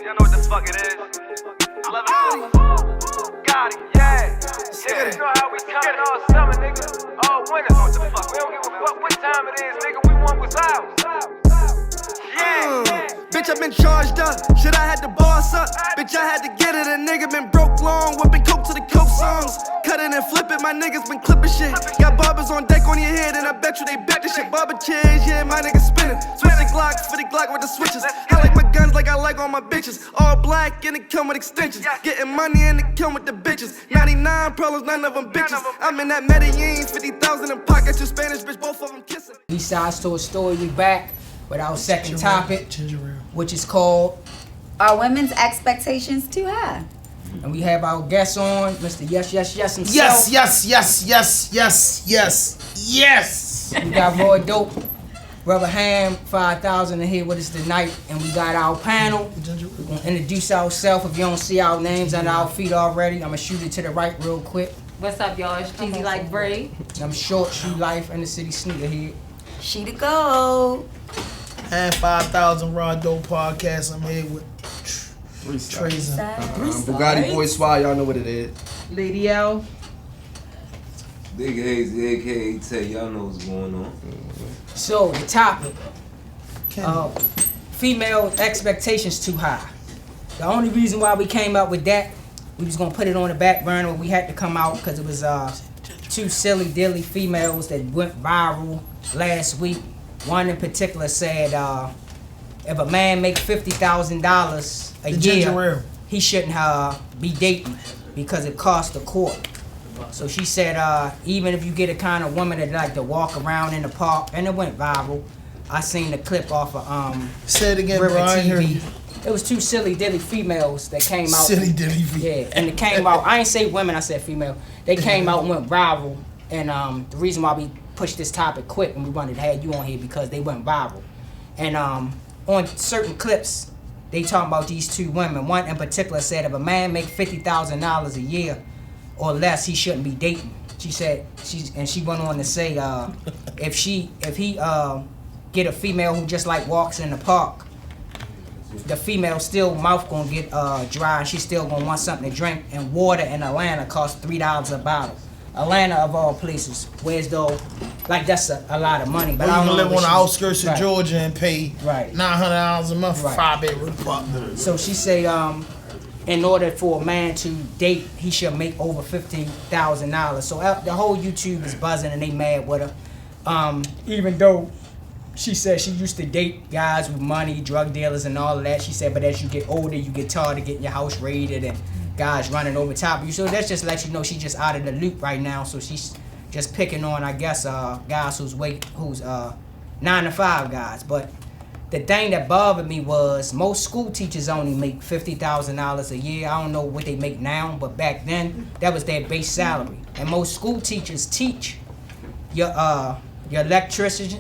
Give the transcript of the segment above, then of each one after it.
y'all know what the fuck it is. Love it. Got it, yeah. Yeah, you know how we coming all summer, nigga. All winter, what the fuck? We don't give a fuck what time it is, nigga. We want what's ours. Yeah. Bitch, I been charged up. Shit, I had to boss up. Bitch, I had to get it. A nigga been broke long, whipping coke to the coke songs. Cut it and flip it, my niggas been clipping shit. Got barbers on deck on your head, and I bet you they bet the shit. Barber chairs, yeah, my niggas spinning. Switch the Glock for the Glock with the switches. I like my guns like I like all my bitches. All black and it come with extensions. Getting money and it come with the bitches. 99 problems, none of them bitches. I'm in that Medellin, 50,000 in pockets. Your Spanish bitch, both of them kissing. Besides to a story, we back with our second topic, which is called Are Women's Expectations Too High? And we have our guest on, Mr. Yes himself. Yes. We got Roy Dope, Brother Ham, 5,000 in here with us tonight. And we got our panel. We're going to introduce ourselves. If you don't see our names under our feet already, I'm going to shoot it to the right real quick. What's up, y'all? It's Cheesy like Bray. I'm Short Shoe Life and the City Sneakerhead. She to go. And 5,000 Raw Dope Podcast. I'm here with Tracer. Bugatti Boy Swag, y'all know what it is. Lady L. Big Hazy, aka Tay, y'all know what's going on. So, the topic. Female expectations too high. The only reason why we came up with that, we was gonna put it on the back burner. We had to come out because it was two silly dilly females that went viral last week. One in particular said if a man make $50,000 a year, he shouldn't be dating because it costs the court. So she said even if you get a kind of woman that like to walk around in the park, and it went viral. I seen the clip off of Say it again, River bro. I ain't hear TV. you. It was two silly dilly females that came out. Silly dilly females. Yeah, and it came out. I ain't say women, I said female. They came out and went viral. And the reason why we pushed this topic quick and we wanted to have you on here because they went viral. And on certain clips, they talking about these two women. One in particular said if a man make $50,000 a year or less, he shouldn't be dating. She said she went on to say if he get a female who just like walks in the park, the female still mouth gonna get dry and she still gonna want something to drink. And water in Atlanta costs $3 a bottle. Atlanta of all places, whereas though, like that's a lot of money. But I don't live know on the outskirts of Georgia and pay $900 a month for 5-bedroom apartment. So she say, in order for a man to date, he should make over $50,000. So the whole YouTube is buzzing and they mad with her. Even though she said she used to date guys with money, drug dealers and all of that. She said, but as you get older, you get tired of getting your house raided and guys running over top of you. So that's just let you know she's just out of the loop right now. So she's just picking on, I guess, guys who's 9 to 5 guys. But the thing that bothered me was most school teachers only make $50,000 a year. I don't know what they make now, but back then that was their base salary. And most school teachers teach your electricians,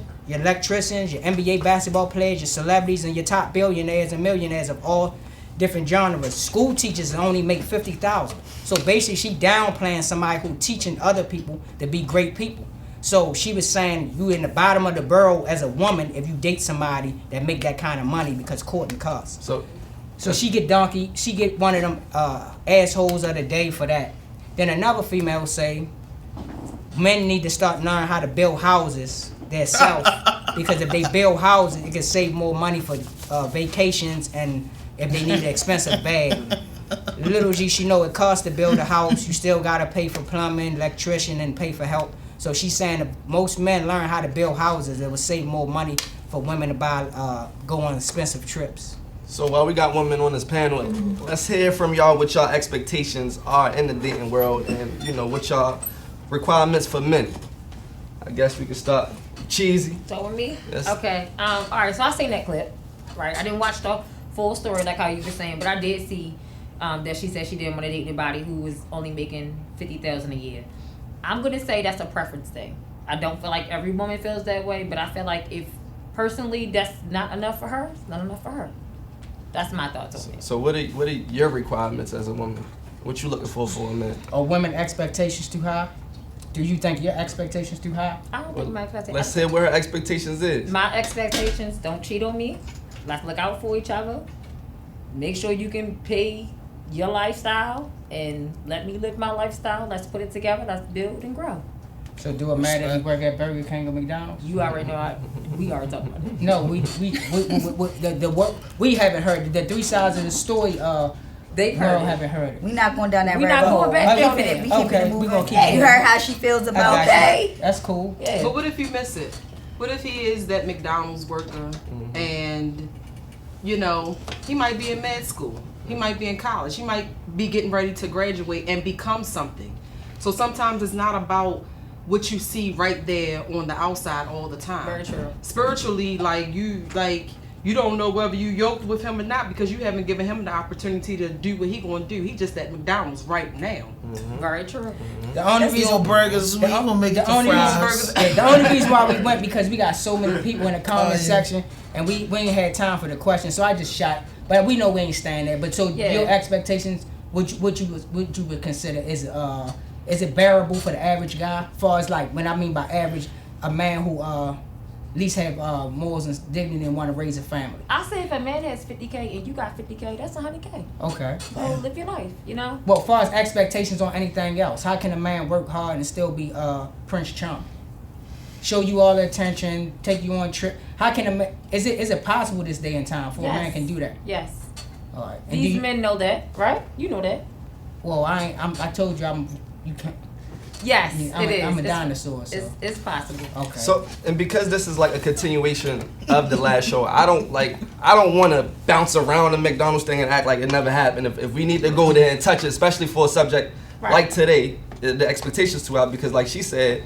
your NBA basketball players, your celebrities, and your top billionaires and millionaires of all different genres. School teachers only make $50,000. So basically she downplaying somebody who teaching other people to be great people. So she was saying you in the bottom of the barrel as a woman if you date somebody that make that kind of money because courting costs. So she get one of them assholes of the day for that. Then another female say men need to start learning how to build houses themselves because if they build houses it can save more money for vacations and if they need an expensive bag. Little G, she know it costs to build a house. You still gotta pay for plumbing, electrician, and pay for help. So she's saying if most men learn how to build houses, it would save more money for women to go on expensive trips. So while we got women on this panel, let's hear from y'all what y'all expectations are in the dating world and what y'all requirements for men. I guess we can start. Cheesy. So with me? Yes. Okay. All right, so I seen that clip, right? I didn't watch the full story like how you were saying, but I did see that she said she didn't want to date anybody who was only making $50,000 a year. I'm gonna say that's a preference thing. I don't feel like every woman feels that way, but I feel like if personally that's not enough for her, it's not enough for her. That's my thoughts on it. So what are your requirements as a woman? What you looking for a man? Are women expectations too high? Do you think your expectations too high? I don't think my expectations. Let's say where her expectations is. My expectations: don't cheat on me. Let's look out for each other. make sure you can pay your lifestyle and let me live my lifestyle. Let's put it together. Let's build and grow. So do it matter if you work at Burger King or McDonald's? You already know. We already talked about it. No, we haven't heard it. The 3 sides of the story. They've Girl, heard it. haven't heard it. We not going down that We rabbit not hole. going back there. Keeping it- we Okay, keeping it we moving. gonna keep it You heard how she feels I about got that? you. That's cool. Yeah. But what if you miss it? What if he is that McDonald's worker and, you know, he might be in med school. He might be in college. He might be getting ready to graduate and become something. So sometimes it's not about what you see right there on the outside all the time. Very true. Spiritually, you don't know whether you yoked with him or not because you haven't given him the opportunity to do what he gonna do. He just at McDonald's right now. Very true. The only These old burgers, we gonna make it to only fries. the only reason why we went because we got so many people in the comment section and we ain't had time for the question, so I just shot. But we know we ain't staying there. But so your expectations, what you would consider is it bearable for the average guy? As far as like when I mean by average, a man who at least have morals and dignity and want to raise a family. I say if a man has 50K and you got 50K, that's 100K. Okay. So live your life, you know? Well, as far as expectations on anything else, how can a man work hard and still be Prince Charming? Show you all the attention, take you on trip. How can a man? Is it possible this day and time for a man can do that? Yes. All right. And These men know that, right? You know that. Well, I told you you can't. Yes, I'm it is. a dinosaur. So. It's possible. Okay. So, and because this is like a continuation of the last show, I don't want to bounce around the McDonald's thing and act like it never happened. If we need to go there and touch it, especially for a subject like today, the expectations too high, because like she said,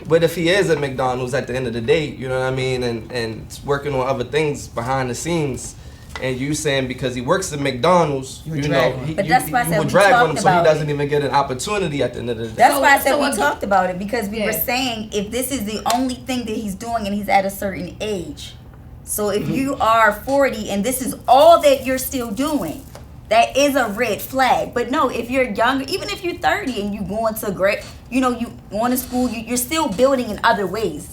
but if he is at McDonald's at the end of the day, you know what I mean, and working on other things behind the scenes, and you saying because he works at McDonald's, you know, But that's why I said would we drag on him talked so he about doesn't even get an opportunity at the end of the day. That's why I said so we again- talked about it because we were Yeah. saying if this is the only thing that he's doing and he's at a certain age. So if you are 40 and this is all that you're still doing, that is a red flag. But no, if you're younger, even if you're 30 and you going to you going to school, you're still building in other ways.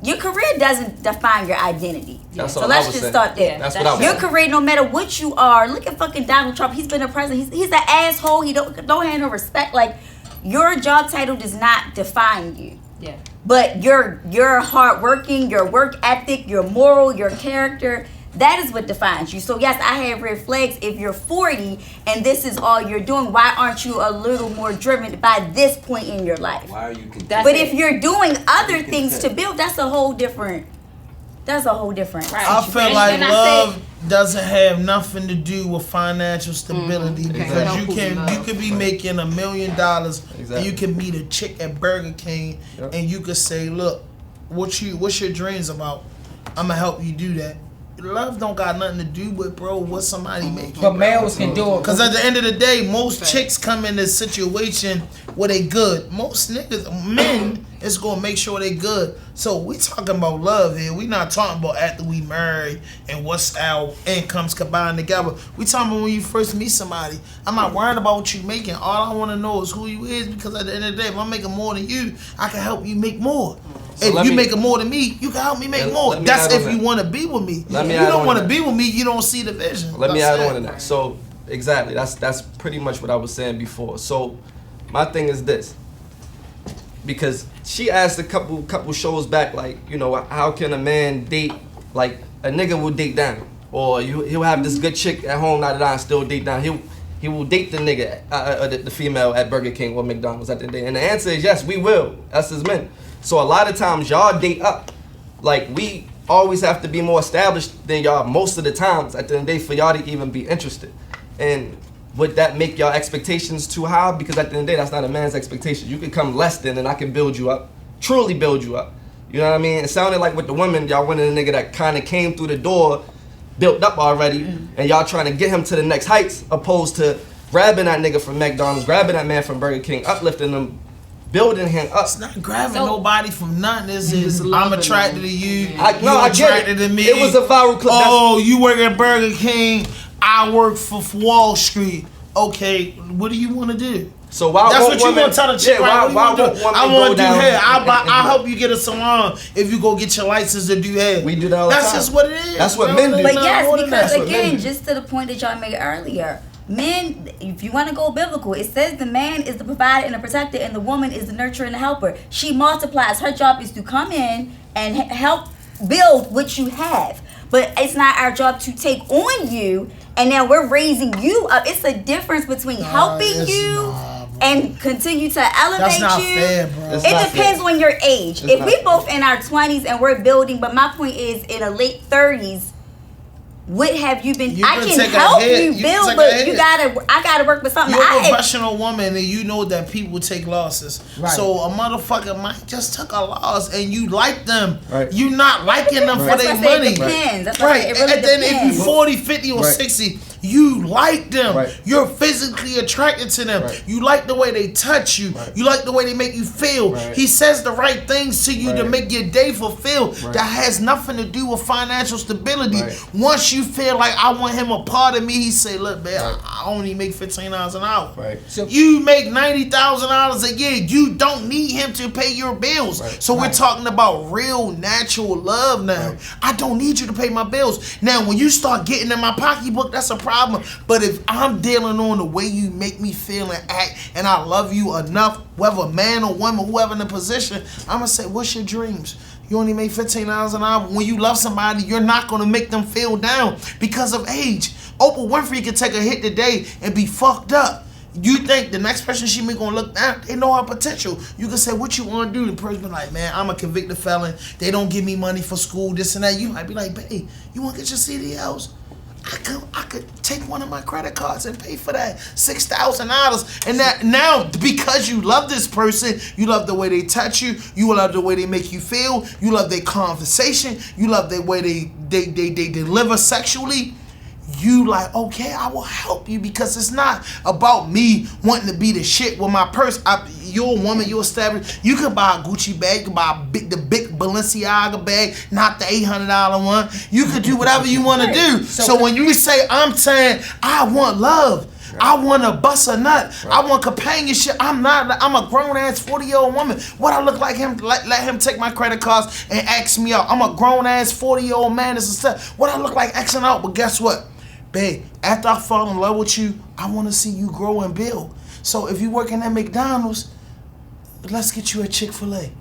Your career doesn't define your identity. That's So all let's I was just saying. start there. That's what I was Your saying. career, no matter what you are, look at fucking Donald Trump. He's been a president. He's an asshole. He don't have no respect. Like, your job title does not define you. Yeah. But your hardworking, your work ethic, your moral, your character, that is what defines you. So yes, I have red flags. If you're 40 and this is all you're doing, why aren't you a little more driven by this point in your life? Why are you content? That's But it. if you're doing other things to build, that's a whole different. Right. I feel And- like and I love say- doesn't have nothing to do with financial stability because Help you with can love. be making $1 million and Exactly. you can meet a chick at Burger King and you could say, look, what's your dreams about? I'ma help you do that. Love don't got nothing to do with, bro, what somebody making. But males can do it. Because at the end of the day, most chicks come in this situation where they good. Most men is going to make sure they good. So we talking about love here. We not talking about after we marry and what's our incomes combined together. We talking about when you first meet somebody. I'm not worried about what you making. All I want to know is who you is because at the end of the day, if I'm making more than you, I can help you make more. So If let you me- making more than me, you can help me make more. let me That's add if on you that. want to be with me. Let me If add you don't on want to that. be with me, you don't see the vision. Let me That's add it. on to that. So exactly, that's pretty much what I was saying before. So my thing is this, because she asked a couple shows back, like, you know, how can a man date, like a nigga will date down, or he'll have this good chick at home and still date down. He will date the nigga, the female at Burger King or McDonald's at the end of the day. And the answer is yes, we will. Us as men. So a lot of times y'all date up. Like, we always have to be more established than y'all most of the times at the end of the day for y'all to even be interested. And would that make y'all expectations too high? Because at the end of the day, that's not a man's expectation. You can come less than and I can build you up. Truly build you up. You know what I mean? It sounded like with the women, y'all wanted a nigga that kind of came through the door, built up already, and y'all trying to get him to the next heights, opposed to grabbing that nigga from McDonald's, grabbing that man from Burger King, uplifting them, building him up. It's not grabbing So- nobody from nothing. It's Just I'm loving attracted them. to you. I You get attracted it. to me. It was a viral clip. Oh, you work at Burger King. I work for Wall Street. Okay, what do you want to do? So why That's won't what you women, gonna tell the chick, yeah, right? why What you won't do? women I go want to do down? hair. I'll help you get a salon if you go get your license to do hair. We do that all the That's time. just what it is. That's what bro. men do. But It's not yes, more than because that. what men again, do. just to the point that y'all made earlier, men, if you want to go biblical, it says the man is the provider and the protector, and the woman is the nurturer and the helper. She multiplies. Her job is to come in and help build what you have. But it's not our job to take on you, and now we're raising you up. It's a difference between helping it's you not, bro. and continue to elevate That's not you. fair, bro. It's It not depends fair. on your age. It's If not we fair. both in our 20s and we're building, but my point is in the late 30s, what have you been? You I can can take a help hit. you You can build, take a but you hit. I gotta work with something. You're a I, professional woman and you know that people take losses. Right. So a motherfucker might just took a loss and you like them. Right. You not liking them for that's their why I say money. it depends. That's why I Right. say it really And then if depends. you 40, 50, or Right. 60, you like them. Right. You're physically attracted to them. Right. You like the way they touch you. Right. You like the way they make you feel. Right. He says the right things to you to Right. make your day fulfilled. Right. That has nothing to do with financial stability. Right. Once you feel like I want him a part of me, he say, look, man, Right. I only make $15 an hour. Right. So You make $90,000 a year. You don't need him to pay your bills. Right. So we're Right. talking about real, natural love now. Right. I don't need you to pay my bills. Now, when you start getting in my pocketbook, that's a problem. But if I'm dealing on the way you make me feel and act, and I love you enough, whether man or woman, whoever in the position, I'm gonna say, what's your dreams? You only make $15 an hour. When you love somebody, you're not gonna make them feel down because of age. Oprah Winfrey could take a hit today and be fucked up. You think the next person she may gonna look down? They know her potential. You can say, what you wanna do? The person be like, man, I'm a convicted felon. They don't give me money for school, this and that. You might be like, babe, you wanna get your CDLs? I could take one of my credit cards and pay for that $6,000. And that now, because you love this person, you love the way they touch you, you love the way they make you feel, you love their conversation, you love the way they deliver sexually. You like, okay, I will help you because it's not about me wanting to be the shit with my purse. You're a woman, you're established. You could buy a Gucci bag, you could buy the big Balenciaga bag, not the $800 one. You could do whatever you want to do. So when you say, I'm saying, I want love. I want to bust a nut. I want companionship. I'm a grown ass 40-year-old woman. What I look like him? Let him take my credit cards and ask me out. I'm a grown ass 40-year-old man. This and stuff. What I look like Xing out? But guess what, babe? After I fall in love with you, I want to see you grow and build. So if you working at McDonald's, let's get you a Chick-fil-A.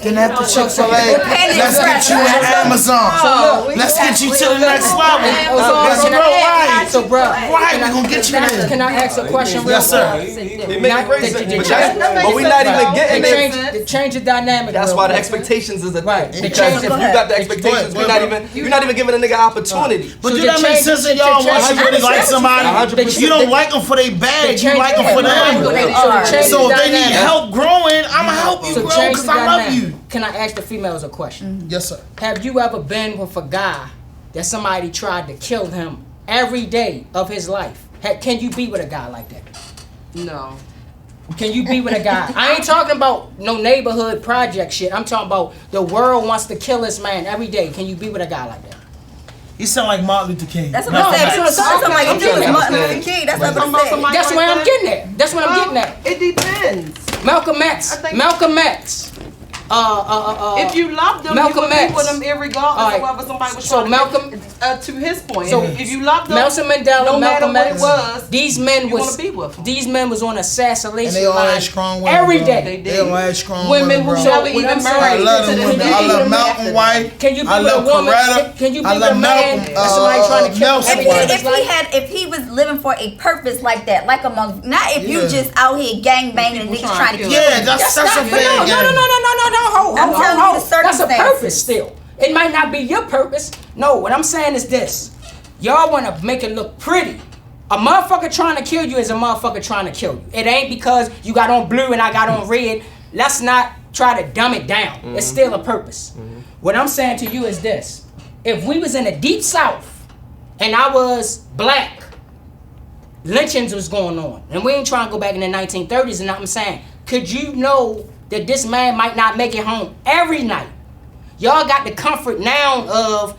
Then after Chick-fil-A, let's get you an Amazon. Let's get you to the next level. Let's go right. So, bro, Right, we gonna get you there. Can I ask a question? Yes, sir. They make crazy, but we not even getting there. Change the dynamic. That's real why the quick. expectations is a Right. thing. They Because change if it. you got the expectations, Go ahead, you're not even giving a nigga opportunity. But So do they that make change- sense to they y'all change- once you I really like understand what somebody? you're saying. You don't like them for their bag, you like them for them. They So are. change So the if they need dynamic. help growing, I'ma help you So grow change because the I love dynamic. you. Can I ask the females a question? Yes, sir. Have you ever been with a guy that somebody tried to kill him every day of his life? Can you be with a guy like that? No. Can you be with a guy? I ain't talking about no neighborhood project shit. I'm talking about the world wants to kill this man every day. Can you be with a guy like that? He sound like Martin Luther King. That's what I'm saying. that's what I'm saying. Like, if you was I'm Martin saying. Luther King, that's what Talking I'm about saying. somebody That's like where I'm that? getting at. That's what I'm getting at. It depends. Malcolm X. I think- Malcolm X. If you love them, Malcolm you would be X. with them irregardless Alright. of whether somebody was So trying Malcolm- to get, to his point. So if you love them, Nelson Mandela, no matter Malcolm what X. it was, These men you was wanna be with 'em. these men was on assassination And they all line had strong women, every bro. day. They They all had strong women women, who bro. never what even I'm saying- I married love to them this women. day. I love Even Malcolm after White. Can you be I with a love woman? Coretta. Can you be I with love a man Malcolm, that's somebody trying to kill Nelson every day White. of his life? If he was living for a purpose like that, like among, not if you Yeah. just out here gang banging and People niggas trying trying to to kill kill Yeah, you. that's a not- fair no, game. hold, I'm hold, telling hold. you the That's a circumstances. purpose still. It might not be your purpose. No, what I'm saying is this. Y'all want to make it look pretty. A motherfucker trying to kill you is a motherfucker trying to kill you. It ain't because you got on blue and I got on red. Let's not try to dumb it down. It's still a purpose. What I'm saying to you is this. If we was in the deep south and I was black, lynchings was going on. And we ain't trying to go back in the 1930s and I'm saying, could you know that this man might not make it home every night? Y'all got the comfort now of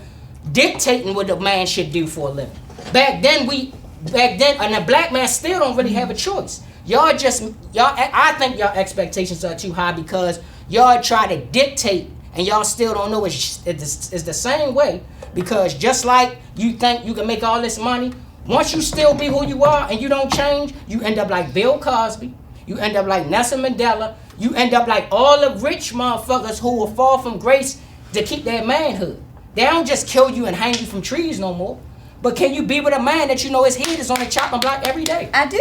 dictating what a man should do for a living. Back then, and a black man still don't really have a choice. I think y'all expectations are too high because y'all try to dictate and y'all still don't know it's the same way. Because just like you think you can make all this money, once you still be who you are and you don't change, you end up like Bill Cosby, you end up like Nelson Mandela, you end up like all the rich motherfuckers who will fall from grace to keep their manhood. They don't just kill you and hang you from trees no more. But can you be with a man that you know his head is on the chopping block every day? I do.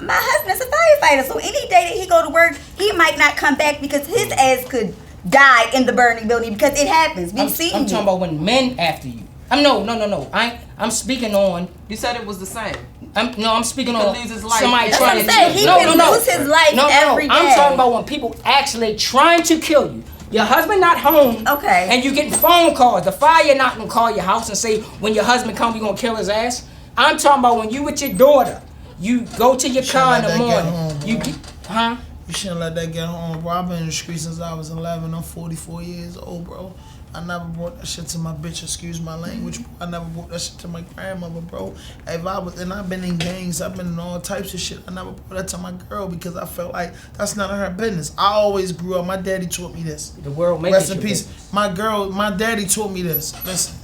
My husband's a firefighter, so any day that he go to work, he might not come back because his ass could die in the burning building because it happens. We've seen I'm it. talking about when men after you. No. I'm speaking on. You said it was the same. I'm speaking He on could lose his life. somebody That's trying what to I'm saying. He can lose his life every day. I'm talking about when people actually trying to kill you. Your husband not home. Okay. And you getting phone calls. The fire not gonna call your house and say when your husband come, you gonna kill his ass. I'm talking about when you with your daughter, you go to your car in the morning. You shouldn't let that get home, bro. I've been in the street since I was 11. I'm 44 years old, bro. I never brought that shit to my bitch, excuse my language, bro. I never brought that shit to my grandmother, bro. I've been in gangs, I've been in all types of shit. I never brought that to my girl because I felt like that's none of her business. I always grew up, my daddy taught me this. The world makes Rest in peace. My daddy taught me this. Listen,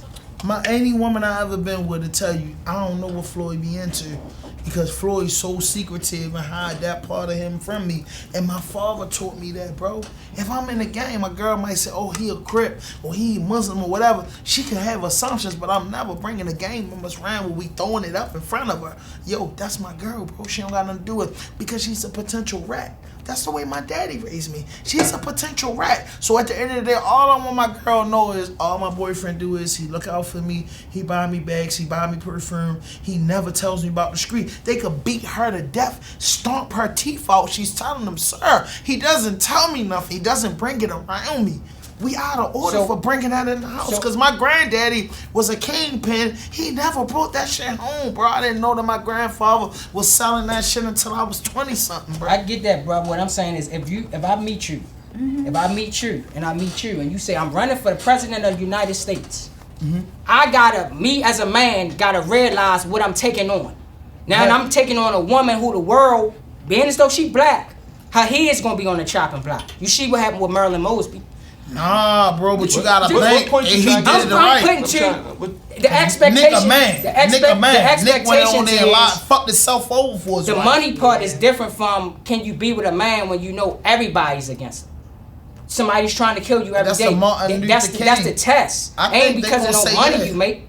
any woman I ever been with to tell you, I don't know what Floyd be into. Because Floyd's so secretive and hide that part of him from me. And my father taught me that, bro. If I'm in the game, my girl might say, oh, he a Crip, or he a Muslim, or whatever. She can have assumptions, but I'm never bringing the game members around where we throwing it up in front of her. Yo, that's my girl, bro. She don't got nothing to do with it because she's a potential rat. That's the way my daddy raised me. She's a potential rat. So at the end of the day, all I want my girl to know is all my boyfriend do is he look out for me. He buy me bags. He buy me perfume. He never tells me about the street. They could beat her to death, stomp her teeth out. She's telling them, sir, he doesn't tell me nothing. He doesn't bring it around me. We out of order for bringing that in the house. Because my granddaddy was a kingpin. He never brought that shit home, bro. I didn't know that my grandfather was selling that shit until I was 20-something, bro. I get that, bro. What I'm saying is if I meet you, and I meet you, and you say I'm running for the president of the United States, me as a man gotta realize what I'm taking on. Now I'm taking on a woman who the world, being as though she black, her head's gonna be on the chopping block. You see what happened with Marilyn Mosby. Nah, bro, but you gotta think, and he did it I'm right. putting the expectation. Nick went on there and fucked himself over for his The wife. money part is different from can you be with a man when you know everybody's against him. Somebody's trying to kill you every day. That's the test. Ain't because of no money you make.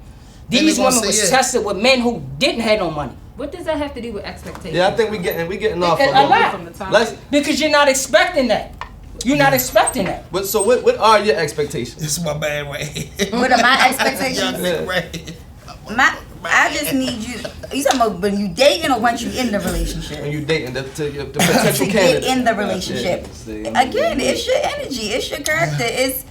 These women was tested with men who didn't have no money. What does that have to do with expectations? Yeah, I think we getting off a lot. From the top. Because you're not expecting that. You're not expecting that. But so what are your expectations? This is my bad way. What are my expectations? Right. I just need you. You talking about when you dating or once you in the relationship? When you dating the potential to candidate. get in the relationship. Again, it's your energy, it's your character, it's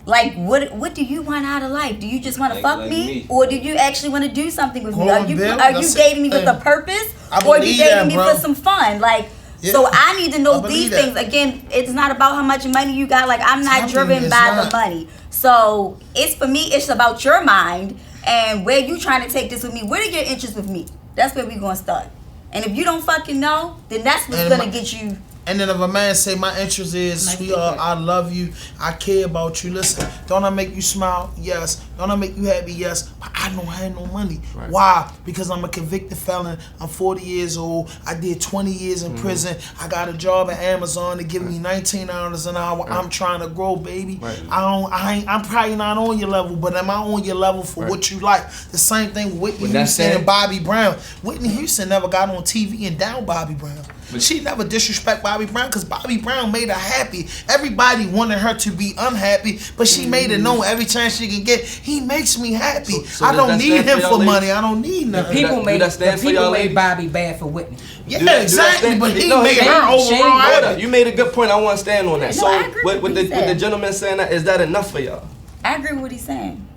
like what do you want out of life? Do you just want to fuck me, or do you actually want to do something with me? Are you dating me with a purpose, or are you dating me for some fun? Like. Yeah. So I need to know these things. Again, it's not about how much money you got. Like, I'm not driven by the money. So it's for me, it's about your mind and where you trying to take this with me. What are your interests with me? That's where we gonna start. And if you don't fucking know, then that's what's gonna get you. And then if a man say my interest is, sweetheart, I love you, I care about you. Listen, don't I make you smile? Yes. Don't I make you happy? Yes. But I don't have no money. Right. Why? Because I'm a convicted felon. I'm 40 years old. I did 20 years in prison. I got a job at Amazon to give me $19 an hour. I'm trying to grow, baby. Right. I'm probably not on your level, but am I on your level for what you like? The same thing with Whitney Houston and Bobby Brown. Whitney Houston never got on TV and down Bobby Brown. But she never disrespect Bobby Brown because Bobby Brown made her happy. Everybody wanted her to be unhappy, but she made it known every chance she can get, he makes me happy. So I don't need him for money. I don't need nothing. The people made Bobby bad for Whitney. Yeah, exactly. But he made her overall happy. You made a good point. I want to stand on that. So with the gentleman saying that, is that enough for y'all? I agree with what he's saying.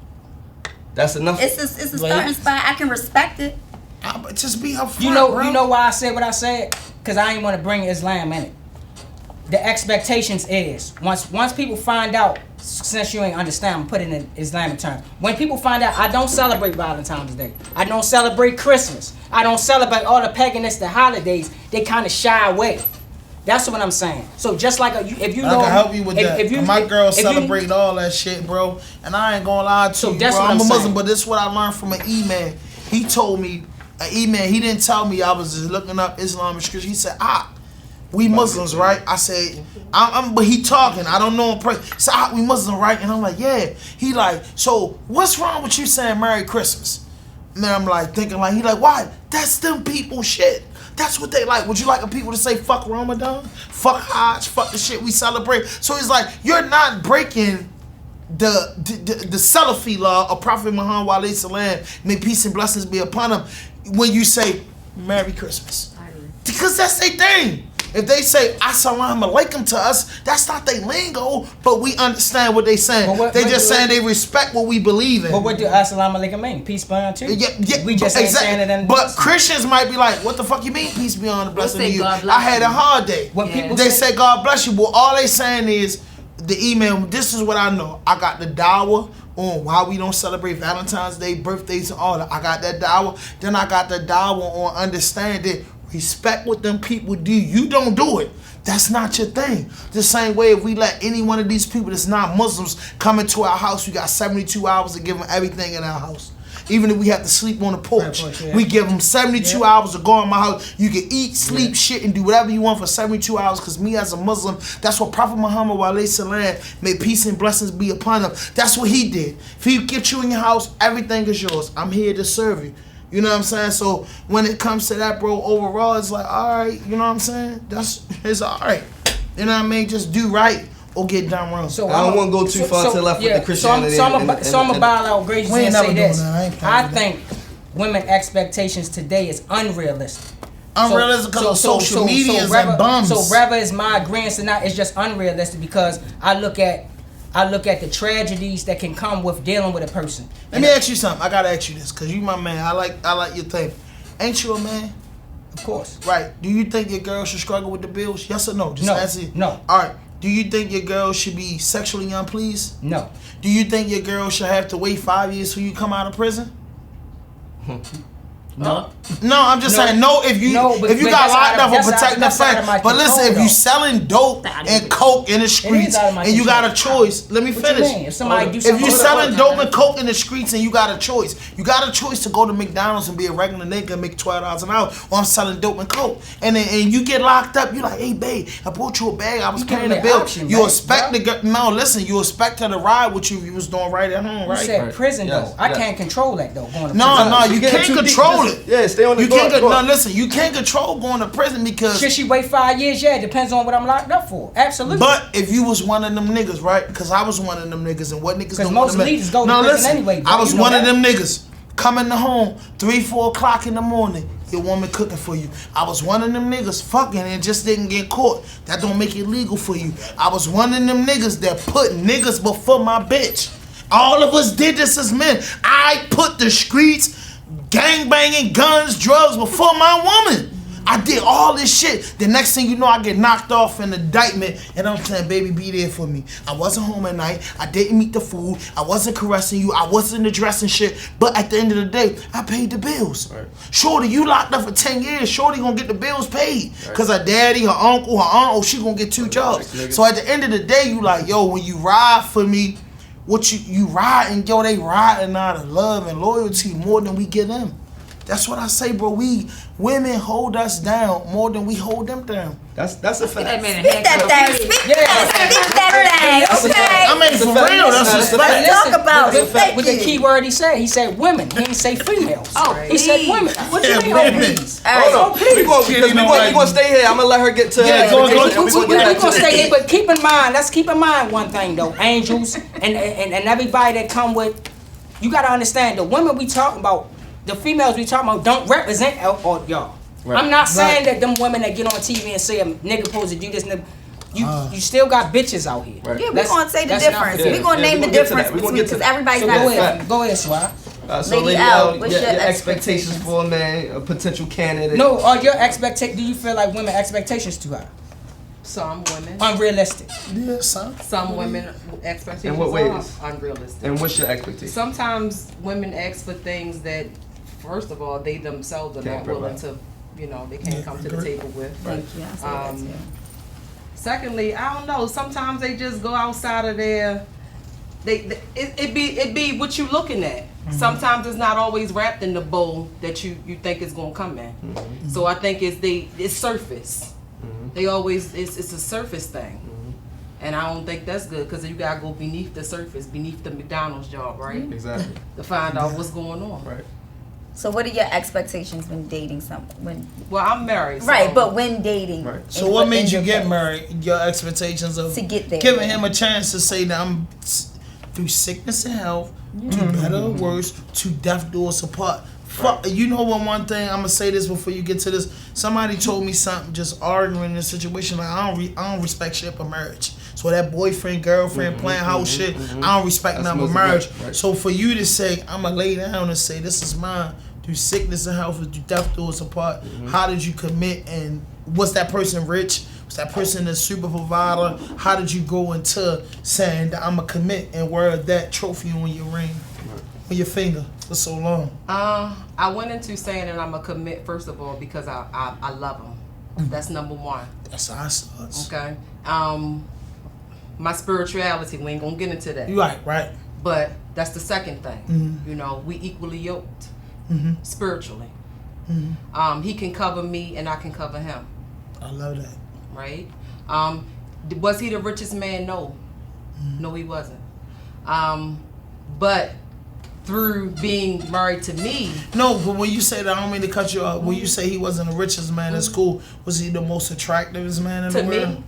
That's enough. It's a starting spot. I can respect it. Just be upfront, you know why I said what I said? Because I ain't want to bring Islam in it. The expectations is once people find out, since you ain't understand, I'm putting it in Islamic terms. When people find out, I don't celebrate Valentine's Day. I don't celebrate Christmas. I don't celebrate all the paganistic holidays. They kind of shy away. That's what I'm saying. So just like if you know, I can help you with that. If you, my girl if you- celebrate all that shit, bro. And I ain't gonna lie to So you, that's bro. what I'm a I'm Muslim, saying. but this is what I learned from an E-man. He told me, an E-man, he didn't tell me. I was just looking up Islam and scripture. He said, we Muslims, right? I said, but he talking. I don't know him. He said, we Muslim, right? And I'm like, yeah. He like, so what's wrong with you saying Merry Christmas? And then I'm like thinking like, he like, why? That's them people shit. That's what they like. Would you like people to say fuck Ramadan? Fuck Hajj? Fuck the shit we celebrate? So he's like, you're not breaking the Salafi law of Prophet Muhammad alayhi salam, may peace and blessings be upon him, when you say Merry Christmas. Because that's their thing. If they say Assalamu alaikum to us, that's not their lingo, but we understand what they saying. They just saying they respect what we believe in. But what do Assalamu alaikum mean? Peace be unto you? Yeah, We just ain't saying it in But Christians might be like, what the fuck you mean peace be on the blessing say of you? God bless I had a hard day. What people They say- say God bless you, but all they saying is the email, this is what I know. I got the dawah on why we don't celebrate Valentine's Day, birthdays, and all that. I got that dawah. Then I got the dawah on understanding, respect what them people do. You don't do it. That's not your thing. The same way if we let any one of these people that's not Muslims come into our house, we got 72 hours to give them everything in our house. Even if we have to sleep on the porch, Yeah. we give them 72 hours to go in my house. You can eat, sleep, shit, and do whatever you want for 72 hours. Because me as a Muslim, that's what Prophet Muhammad alayhi salam, may peace and blessings be upon him. That's what he did. If he get you in your house, everything is yours. I'm here to serve you. You know what I'm saying? So when it comes to that, bro, overall, it's like, all right, you know what I'm saying? It's all right. You know what I mean? Just do right or get done wrong. So I don't want to go too far to the left with the Christianity. So I'm going to bow out gracious We ain't and never say doing this. that. I ain't playing I with think women expectations today is unrealistic. Unrealistic because of social medias and bums. So whether it's my agreement or not, it's just unrealistic because I look at the tragedies that can come with dealing with a person. Let me ask you something. I gotta ask you this because you my man. I like your thing. Ain't you a man? Of course. Right. Do you think your girl should struggle with the bills? Yes or no? Just No. answer it. No. All right. Do you think your girl should be sexually unpleased? No. Do you think your girl should have to wait 5 years till you come out of prison? No. No, I'm just saying no. If you No, but got that's locked out up of- for that's protecting the that's out of my fact, but listen, control, if you though. selling dope and coke in the streets out of my and you got a control. choice, let me What you finish. mean? If somebody do If something you wrong- selling dope and coke in the streets and you got a choice to go to McDonald's and be a regular nigga and make $12 an hour, or I'm selling dope and coke, and you get locked up, you like, hey babe, I bought you a bag, I was You give paying me the an bill. option, You babe, expect bro. the girl? No, listen, you expect her to ride with you if you was doing right at home, You right? said prison Yes, though. I yes. can't control that though. Going to No, prison. no, you getting can't too deep. control Just- it. yeah, stay on the You go can't. on, go No, on. listen, you can't control going to prison because. Should she wait 5 years? Yeah, it depends on what I'm locked up for. Absolutely. But if you was one of them niggas, right? Because I was one of them niggas, and what niggas 'Cause don't most want to leaders go to no, prison listen, anyway, bro. I was You know one of that. them niggas coming to home 3-4 o'clock in the morning. Your woman cooking for you. I was one of them niggas fucking and just didn't get caught. That don't make it legal for you. I was one of them niggas that put niggas before my bitch. All of us did this as men. I put the streets, gangbanging, guns, drugs before my woman. I did all this shit. The next thing you know, I get knocked off in indictment, and I'm saying, baby, be there for me. I wasn't home at night. I didn't meet the food. I wasn't caressing you. I wasn't addressing shit. But at the end of the day, I paid the bills. Right. Shorty, you locked up for 10 years. Shorty gonna get the bills paid. Because her daddy, her uncle, her aunt, she gonna get 2 jobs. So at the end of the day, you like, yo, when you ride for me, what you riding, yo, they riding out of love and loyalty more than we give them. That's what I say, bro. Women hold us down more than we hold them down. That's a fact. That man Speak that thing. Speak that thing. Okay. I mean, for real, that's just a But fact. Let's talk about it. Thank With the you. key word he said women. He didn't say females. Oh, he said please. women. What Yeah, you mean? women. Oh, please. All right. Hold on. We gonna stay here. I'm gonna let her get to Yeah, her go on, expectations, go on. and we We gonna get gonna back to stay this. there, but keep in mind. Let's keep in mind one thing though. Angels and everybody that come with. You gotta understand the women we talking about. The females we talking about don't represent all y'all. Right. I'm not saying that them women that get on TV and say a nigga supposed to do this. Nigga, you still got bitches out here. Right. Yeah, we're That's- gonna say the that's not difference. fair. We're gonna Yeah, name we the gonna get to difference that. We gonna between get to because that. everybody's So not go the same. ahead, go ahead, Swag. So Lady Lady L, L, what's your your expectations for a man, a potential candidate. No, are your do you feel like women expectations too high? Some women, Unrealistic. Yeah, son. some women expectations In what ways? are unrealistic. And what's your expectation? Sometimes women ask for things that first of all, they themselves are Can't not willing provide. to, they can't come to the table with. Thank you. I say that Um, too. Secondly, I don't know. Sometimes they just go outside of their. It be what you looking at. Sometimes it's not always wrapped in the bowl that you think it's gonna come in. So I think it's surface. They always it's a surface thing, and I don't think that's good because you gotta go beneath the surface, beneath the McDonald's job, right? Exactly. To find out what's going on. Right. So what are your expectations when dating someone? Well, I'm married. So Right, but when dating. Right. So what made you get married? married? Your expectations of To get there. giving him a chance to say that I'm through sickness and health, to better or worse, to death do us apart. Fuck, you know what? One thing I'm gonna say this before you get to this. Somebody told me something just arguing in a situation like I don't respect shit for marriage. So that boyfriend girlfriend playing house shit, I don't respect That's nothing but most marriage. of it, right. So for you to say I'm gonna lay down and say this is mine through sickness and health, through death do us apart. How did you commit? And was that person rich? Was that person a super provider? How did you go into saying that I'm gonna commit and wear that trophy on your ring, on your finger for so long? I went into saying that I'm gonna commit first of all because I love him. That's number one. That's how I starts. Okay. My spirituality, we ain't gonna get into that. You right. But that's the second thing. We equally yoked spiritually. He can cover me and I can cover him. I love that. Right? Was he the richest man? No. No, he wasn't. But through being married to me, No, but when you say that, I don't mean to cut you off. When you say he wasn't the richest man in school, was he the most attractivest man in to the world? me,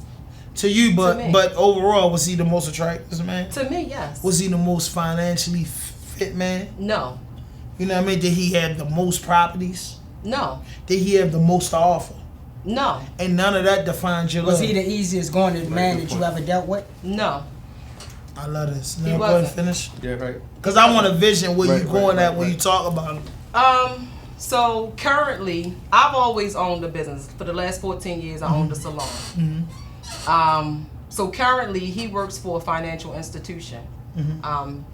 To you, To me. but overall, was he the most attractive man? to me, yes. Was he the most financially fit man? No. You know what I mean? Did he have the most properties? No. Did he have the most to offer? No. And none of that defines your Was love. he the easiest going to man that you ever dealt with? No. I love this. He Now go ahead and wasn't. finish. Yeah, right. Because I want a vision where Right, you going right, at when right. you talk about him. So currently, I've always owned a business. For the last 14 years, I owned a salon. So currently, he works for a financial institution.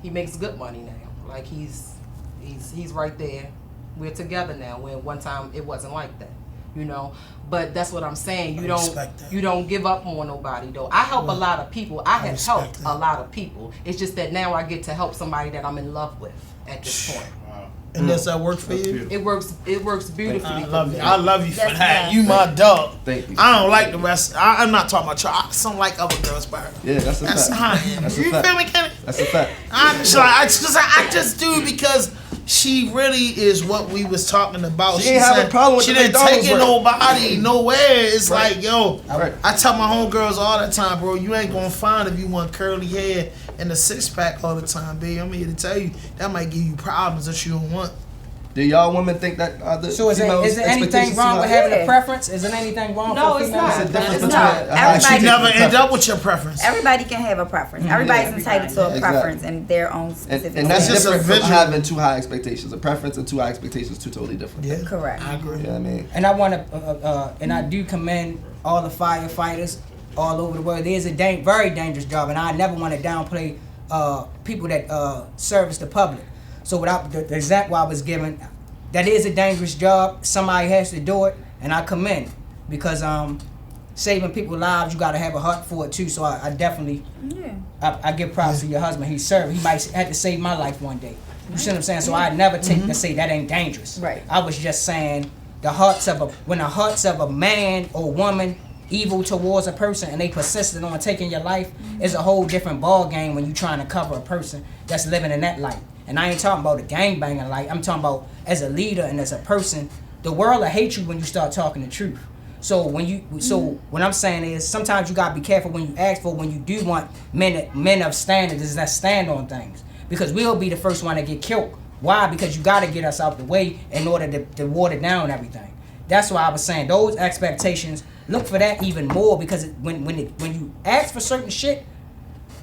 He makes good money now. Like he's right there. We're together now. Where one time it wasn't like that, But that's what I'm saying. You respect that. don't give up on nobody though. I help a lot of people. I have respect helped that. a lot of people. It's just that now I get to help somebody that I'm in love with at this point. And does that work for you? It works beautifully. I for love me. you. I love you for That's that. nice. You my dog. Thank you. I don't like the rest. I'm not talking about you. I don't like other girls, but Yeah, that's a that's fact. how I am. That's a You fact. feel me, Kenny? That's a fact. I just do because she really is what we was talking about. She ain't have a said problem with she the didn't McDonald's take it work. nobody nowhere. It's Right. like, yo, Right. I tell my homegirls all the time, bro, you ain't gonna find if you want curly hair and a six pack all the time, babe. I'm here to tell you that might give you problems that you don't want. Do y'all women think that the So is there anything expectations wrong too with high? having a Yeah. preference? Is there anything wrong No, for it's females? not. There's a difference No, between how everybody- You she never takes end the up with your preference. Everybody can have a preference. Everybody's entitled to a Exactly. preference and their own specific. And that's It's just a different from visual. having too high expectations. A preference and too high expectations, two totally different. Yeah, Correct. I agree. You know what I mean? And I want to, and I do commend all the firefighters all over the world. It is a very dangerous job, and I never want to downplay people that service the public. So without the example I was given, that is a dangerous job. Somebody has to do it, and I commend because saving people's lives, you got to have a heart for it too. So I definitely, I give props to your husband. He served. He might have to save my life one day. You see what I'm saying? So I never take to say that ain't dangerous. Right. I was just saying when the hearts of a man or woman evil towards a person and they persisted on taking your life, it's a whole different ball game when you trying to cover a person that's living in that light. And I ain't talking about the gangbanging light. I'm talking about as a leader and as a person. The world will hate you when you start talking the truth. So what I'm saying is sometimes you gotta be careful when you ask for when you do want men of standards that stand on things. Because we'll be the first one to get killed. Why? Because you gotta get us out the way in order to water down everything. That's why I was saying those expectations, look for that even more because when you ask for certain shit,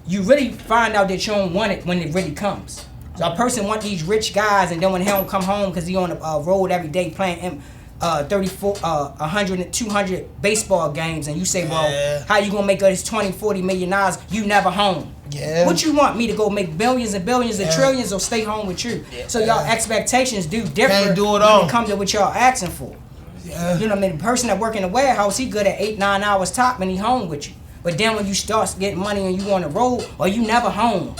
you really find out that you don't want it when it really comes. So a person want these rich guys, and then when he don't come home because he on the road every day playing 34, 100, 200 baseball games, and you say, well, Yeah. how you gonna make us $20, $40 million? You never home. Yeah. What you want me to go make billions and billions and Yeah. trillions or stay home with you? So y'all expectations do differ Can't do it when all. it comes to what y'all asking for. Yeah. You know what I mean? The person that work in the warehouse, he good at 8-9 hours top and he home with you. But then when you start getting money and you on the road, or you never home.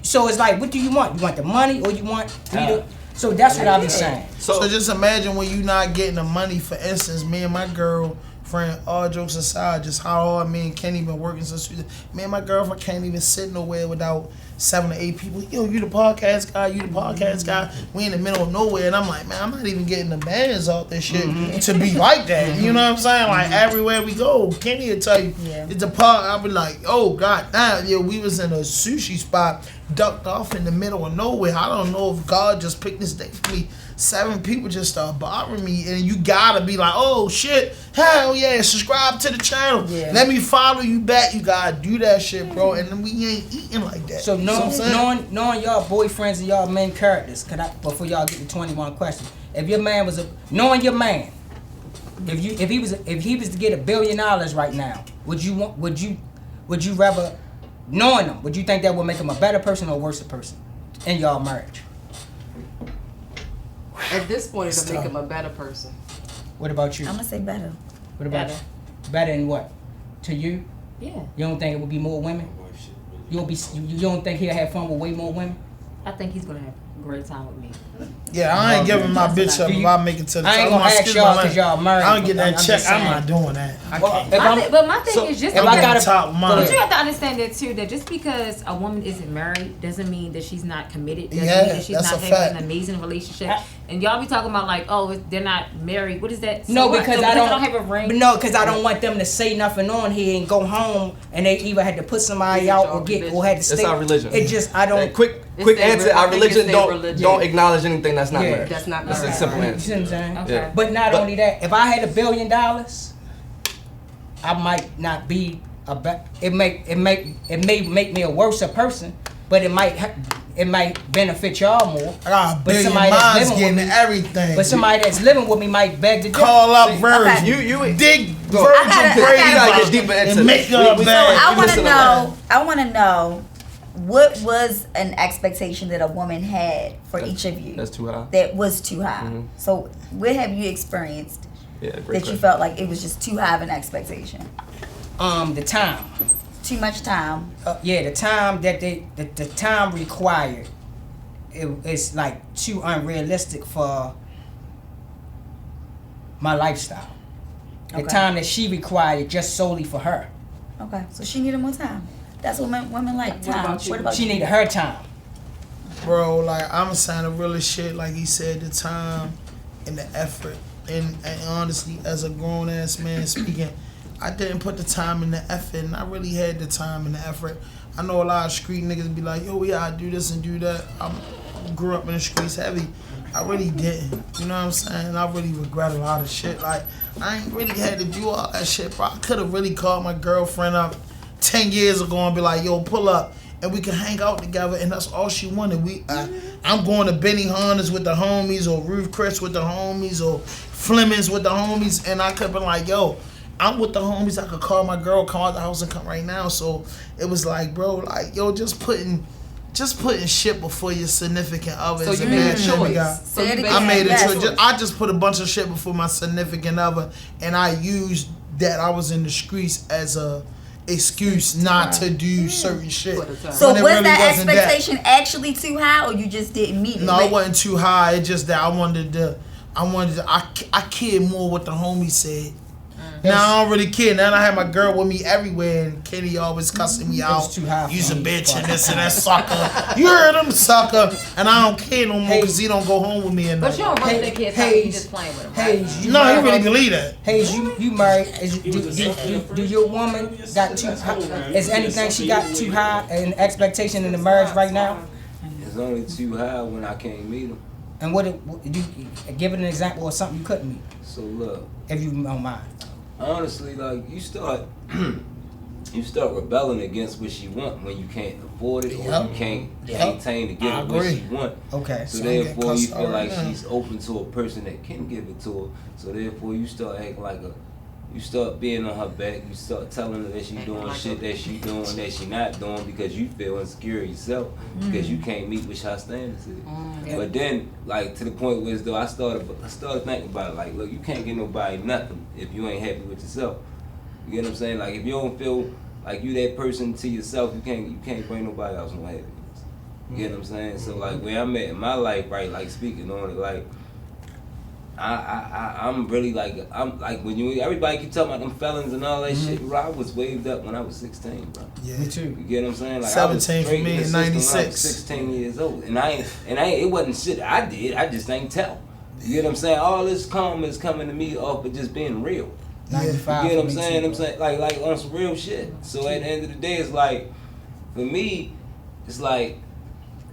So it's like, what do you want? You want the money or you want me to? So that's what I be saying. So just imagine when you not getting the money. For instance, me and my girlfriend, all jokes aside, just how hard me and Kenny been working since me and my girlfriend can't even sit nowhere without 7 to 8 people. Yo, you the podcast guy, you the podcast guy. We in the middle of nowhere, and I'm like, man, I'm not even getting the bands off this shit to be like that. You know what I'm saying? Like everywhere we go, Kenny will tell you, it's the park. I'll be like, oh god damn, yo, we was in a sushi spot, ducked off in the middle of nowhere. I don't know if God just picked this day for me. 7 people just start bothering me, and you gotta be like, oh shit, hell yeah, subscribe to the channel. Let me follow you back. You gotta do that shit, bro. And then we ain't eating like that. So knowing y'all boyfriends and y'all main characters, before y'all get to 21 questions, if your man was knowing your man, if he was to get $1 billion right now, would you rather knowing him? Would you think that would make him a better person or a worse person in y'all marriage? At this point, it'll make him a better person. What about you? I'm gonna say better. What about you? Better in what? To you? Yeah. You don't think it would be more women? You don't think he'll have fun with way more women? I think he's gonna have a great time with me. Yeah, I ain't giving my bitch up if I make it to the top. I ain't gonna ask y'all because y'all married. I don't get that I'm check. just I'm saying. not doing that. I can't. But my thing is just if I got top mine. but you have to understand that too, that just because a woman isn't married doesn't mean that she's not committed. Doesn't Yeah, mean that she's that's not a having fact. an amazing relationship. And y'all be talking about like, oh, they're not married. What is that? So No, what? because So I don't have a ring. No, because I don't want them to say nothing on here and go home and they either had to put somebody out or had to stay. It's our religion. It just I don't. Quick their answer. Our I think it's religion their don't religion. acknowledge anything that's not Yeah. marriage. That's not That's a marriage. simple You answer. see what I'm saying? Okay. Yeah. But not only that, if I had $1 billion, I might not be it may make me a worse person, but it might benefit y'all more. I got $1 But billion somebody that's minds living with getting me- everything. But somebody that's living with me might beg to differ. Call up Virgin. You Dig Bro, Virgin I grave gotta get deeper into and make this. her a We- bag. I want to listen to know. I want to know what was an expectation that a woman had for each of you That's too high. that was too high. So what have you experienced Yeah, great that you question. felt like it was just too high of an expectation? The time. Too much time. The time that the time required, it's like too unrealistic for my lifestyle. The Okay. time that she required just solely for her. Okay, so she needed more time. That's what women like. Time. about you? What about She you? needed her time. Bro, like I'm saying the realest shit, like he said, the time and the effort. And honestly, as a grown ass man speaking, I didn't put the time and the effort, and I really had the time and the effort. I know a lot of street niggas be like, yo, we gotta do this and do that. I grew up in the streets heavy. I really didn't. You know what I'm saying? I really regret a lot of shit. Like, I ain't really had to do all that shit, bro. I could have really called my girlfriend up 10 years ago and be like, yo, pull up. And we can hang out together, and that's all she wanted. I'm going to Benny Hondas with the homies, or Ruth Chris with the homies, or Fleming's with the homies, and I could be like, yo, I'm with the homies. I could call my girl, come out the house and come right now. So it was like, bro, like, yo, just putting shit before your significant other. So is you a made bad a thing, choice. guy. So Say it you again. I made a Yes. choice. I just put a bunch of shit before my significant other, and I used that I was in the streets as a excuse not to do certain shit. So When it was really that wasn't that. expectation actually too high, or you just didn't meet it? No, it wasn't too high. It's just that I cared more what the homie said. Now I don't really care. Now I have my girl with me everywhere, and Kenny always cussing me out. too high for You's a me. bitch and this and that sucker. You heard him, sucker. And I don't care no more because he don't go home with me at But night. you don't really Hey, think kids hey, you just playing with them, right? Hayes, you No, he married really her? believe that. Hayes, you married? Do your woman got too high? Is anything she got too high an expectation in the marriage right now? It's only too high when I can't meet him. And what you give it an example of something you couldn't meet, So look, if you don't mind. honestly, like you start rebelling against what she want when you can't afford it or Yep. you can't Yep. maintain to get I what agree. she want. Okay. So So I'm getting therefore you cussed feel out like right now. she's open to a person that can give it to her. So therefore you start acting like a You start being on her back. You start telling her that she doing shit that she doing that she not doing because you feel insecure yourself because you can't meet what her standards is. But then, like to the point where though I started thinking about it. Like, look, you can't get nobody nothing if you ain't happy with yourself. You get what I'm saying? Like, if you don't feel like you that person to yourself, you can't bring nobody else no happiness. You get what I'm saying? So like where I'm at in my life, right? Like speaking on it, like. I'm really like when everybody keep talking about them felons and all that shit, bro. I was waved up when I was 16, bro. Yeah. Me too. You get what I'm saying? Like 17 for me in 96. I was 16 years old, and it wasn't shit I did. I just ain't tell. You get what I'm saying? All this karma is coming to me off of just being real. 95. You get what I'm saying? I'm saying like on some real shit. So at the end of the day, it's like for me, it's like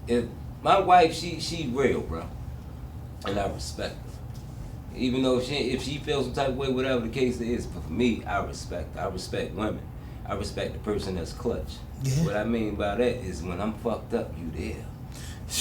if my wife, she real, bro, and I respect her. Even though if she feels some type of way, whatever the case is, but for me, I respect women. I respect the person that's clutch. Yeah. What I mean by that is when I'm fucked up, you there.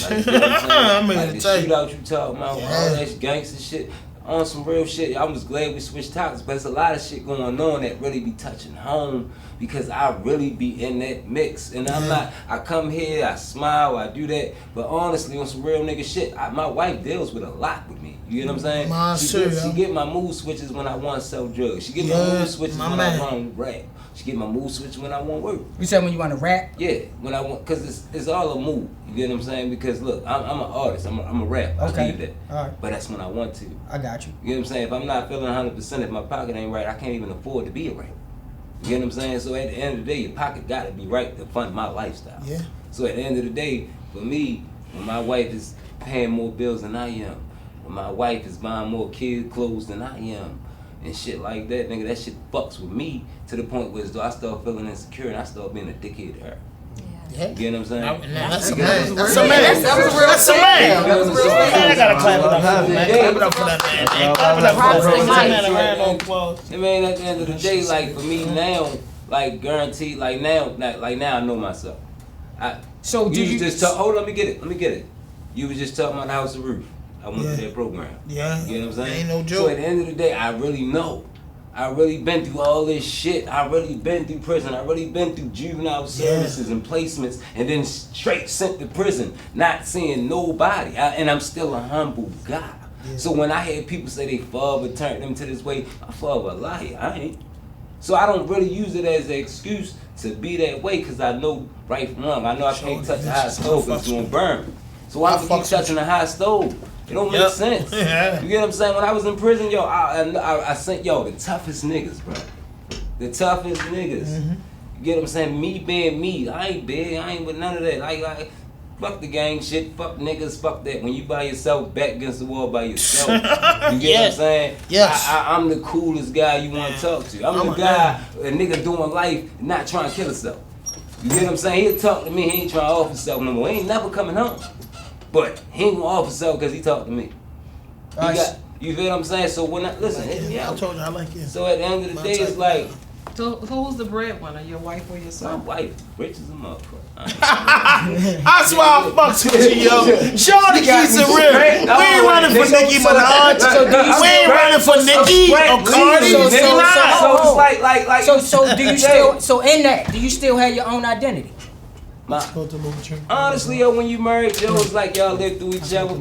Like, you know what I'm saying? I'm like gonna the tell you. shootout you talking about, all that gangster shit. On some real shit, I was glad we switched topics, but there's a lot of shit going on that really be touching home because I really be in that mix. And I'm not, I come here, I smile, I do that, but honestly, on some real nigga shit, my wife deals with a lot with me. You get what I'm saying? Mine too, She get my mood switches when I want to sell drugs. She get my mood switches when I want to rap. She get my mood switches when I want work. You said when you want to rap? Yeah, when I want, cause it's all a mood. You get what I'm saying? Because look, I'm an artist. I'm a rapper. Okay. I believe that. All right. But that's when I want to. I got you. You get what I'm saying? If I'm not feeling 100%, if my pocket ain't right, I can't even afford to be a rapper. You get what I'm saying? So at the end of the day, your pocket gotta be right to fund my lifestyle. Yeah. So at the end of the day, for me, when my wife is paying more bills than I am, when my wife is buying more kid clothes than I am, and shit like that, nigga, that shit fucks with me to the point where I start feeling insecure and I start being a dickhead to her. Yeah. You get what I'm saying? That's a man. That's a man. That's a man. I gotta clap it up for that. Clap it up for that man. Clap it up for that man. I mean, at the end of the day, like for me now, like guaranteed, like now I know myself. So do you just talk? Hold on, let me get it. You was just talking about the House of Roof. I went to that program. Yeah. You know what I'm saying? Ain't no joke. So at the end of the day, I really know. I really been through all this shit. I really been through prison. I really been through juvenile services and placements, and then straight sent to prison, not seeing nobody. And I'm still a humble guy. Yeah. So when I hear people say they father turned them to this way, my father a liar. I ain't. So I don't really use it as an excuse to be that way, because I know right from wrong. I know I can't touch the hot stove because it's gonna burn me. So why keep touching the hot stove? It don't make sense. Yeah. You get what I'm saying? When I was in prison, yo, I sent the toughest niggas, bro. The toughest niggas. Mm-hmm. You get what I'm saying? Me being me. I ain't big. I ain't with none of that. Like, fuck the gang shit. Fuck niggas. Fuck that. When you by yourself, back against the wall by yourself. You get what I'm saying? Yes. I'm the coolest guy you want to talk to. I'm the guy, a nigga doing life, not trying to kill himself. You get what I'm saying? He'll talk to me. He ain't trying to off himself no more. He ain't never coming home. But he ain't gonna off himself because he talked to me. You feel what I'm saying? So when listen, I told you I like you. So at the end of the day, it's like. So who's the breadwinner? Your wife or yourself? My wife, rich as a motherfucker. That's why I fucks with you, yo. Shorty keeps it real. We ain't running for Nicki Minaj. We ain't running for Nicki or Cardi. So do you still? So in that, do you still have your own identity? Honestly, yo, when you married, yo, it's like y'all live through each other.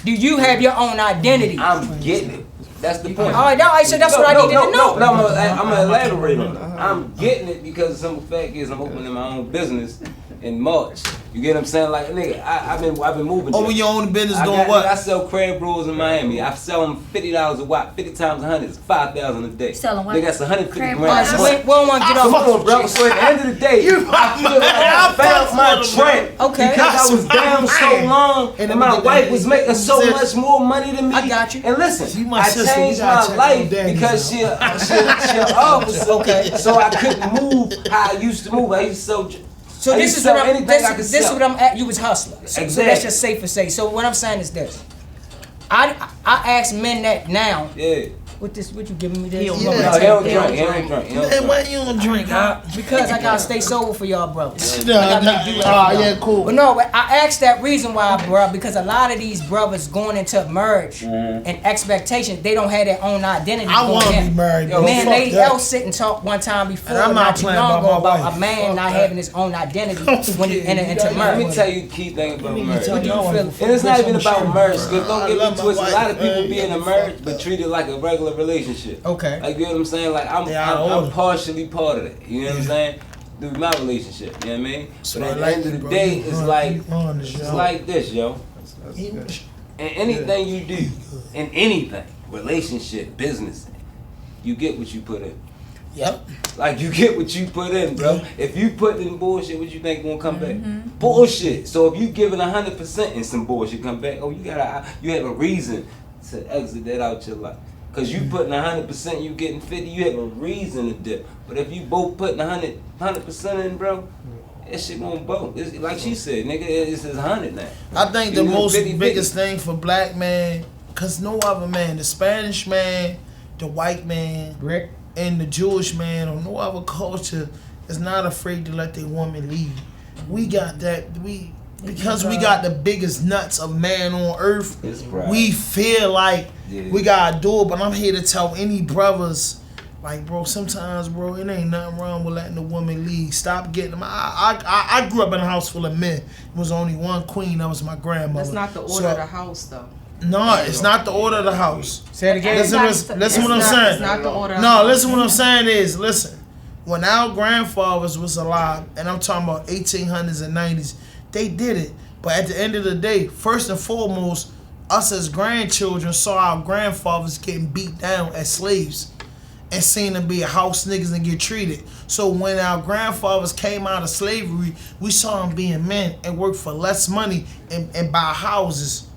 Do you have your own identity? I'm getting it. That's the point. All right, so that's what I needed to know. No, I'm gonna elaborate on it. I'm getting it because the simple fact is I'm opening my own business in March. You get what I'm saying? Like, nigga, I've been moving. Open your own business doing what? I sell crab rolls in Miami. I sell them $50 a watt, 50 times 100 is $5,000 a day. Selling what? Nigga, that's 150 Crab grand. rolls. We don't want to get off. Come on, bro. So at the end of the day, I feel like I found my trend. Okay. Because I was down so long, and my wife was making so much more money than me. I got you. And listen, my I sister. changed my life because she an officer. Okay. So I couldn't move how I used to move. I used to sell. So this is what I'm. This is what I'm at. You was hustler. So Exactly. that's just safe to say. So what I'm saying is this. I ask men that now. Yeah. What you giving me this? He don't No, he don't drink. He don't drink. He don't Man, drink. why you don't drink, huh? Because I gotta stay sober for y'all, bro. Yeah, cool. But no, I asked that reason why, bro, because a lot of these brothers going into marriage and expectation, they don't have their own identity. I want to be married, bro. Man, Fuck Lady that. L sit and talk one time before, And I'm not not too playing long about ago, my about wife. a man Fuck not that. having his own identity when he enter into Let me marriage. tell you the key thing about marriage. What do you feel? And it's not even about marriage, because don't get love me my twisted. A lot of wife, people man. be in a marriage but treat it like a regular relationship. Okay. Like, you know what I'm saying? Like, I'm partially part of it. You know what I'm saying? Through my relationship. You know what I mean? But at the end of the day, it's like this, yo. And anything you do, in anything, relationship, business, you get what you put in. Yep. Like, you get what you put in, bro. If you put in bullshit, what you think gonna come back? Bullshit. So if you giving 100% and some bullshit come back, you have a reason to exit that out your life. Cause you putting 100%, you getting 50, you have a reason to dip. But if you both putting 100% in, bro, that shit won't both. It's, like she said, nigga, it's 100 now. I think the You most 50-50. biggest thing for black man, cause no other man, the Spanish man, the white man, Rick. and the Jewish man or no other culture is not afraid to let their woman leave. We got that. Because we got the biggest nuts of man on earth, It's pride. we feel like we gotta do it. But I'm here to tell any brothers, like, bro, sometimes, bro, it ain't nothing wrong with letting the woman leave. Stop getting them. I grew up in a house full of men. It was only one queen. That was my grandmother. That's not the order of the house, though. No, it's not the order of the house. Say it again. Listen what I'm saying. It's not the order of the No, house. listen what I'm saying is, listen, when our grandfathers was alive, and I'm talking about 1800s and 90s, they did it. But at the end of the day, first and foremost, us as grandchildren saw our grandfathers getting beat down as slaves and seen them be house niggas and get treated. So when our grandfathers came out of slavery, we saw them being men and work for less money and buy houses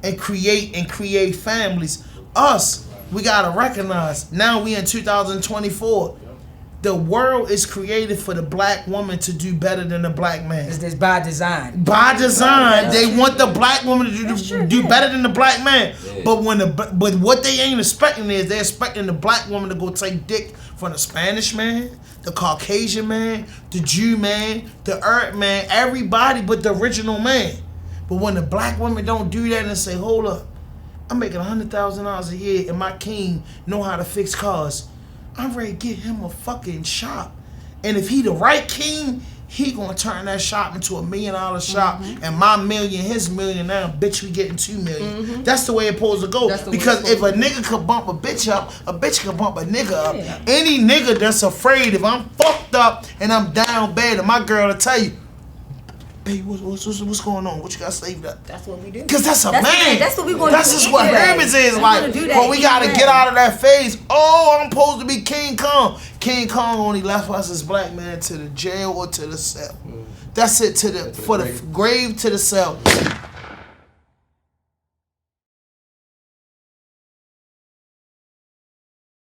and create families. Us, we gotta recognize, now we in 2024, the world is created for the black woman to do better than the black man. Is this by design? By design, they want the black woman to do better than the black man. But but what they ain't expecting is they're expecting the black woman to go take dick from the Spanish man, the Caucasian man, the Jew man, the Arab man, everybody but the original man. But when the black woman don't do that and say, hold up, I'm making $100,000 a year and my king know how to fix cars, I'm ready to get him a fucking shop. And if he the right king, he gonna turn that shop into $1 million shop, and my million, his million. Now, bitch, we getting $2 million. That's the way it's supposed to go. Because if a nigga could bump a bitch up, a bitch could bump a nigga up. Yeah. Any nigga that's afraid, if I'm fucked up and I'm down bad, and my girl will tell you, baby, what's going on? What you got saved up? That's what we do. Cause that's a That's man. it. That's what we gonna That's do just what anyway. Hermes is We like. gonna do that But we gotta anyway. get out of that phase. Oh, I'm supposed to be King Kong. King Kong only left us as black man to the jail or to the cell. That's it, for the grave to the cell.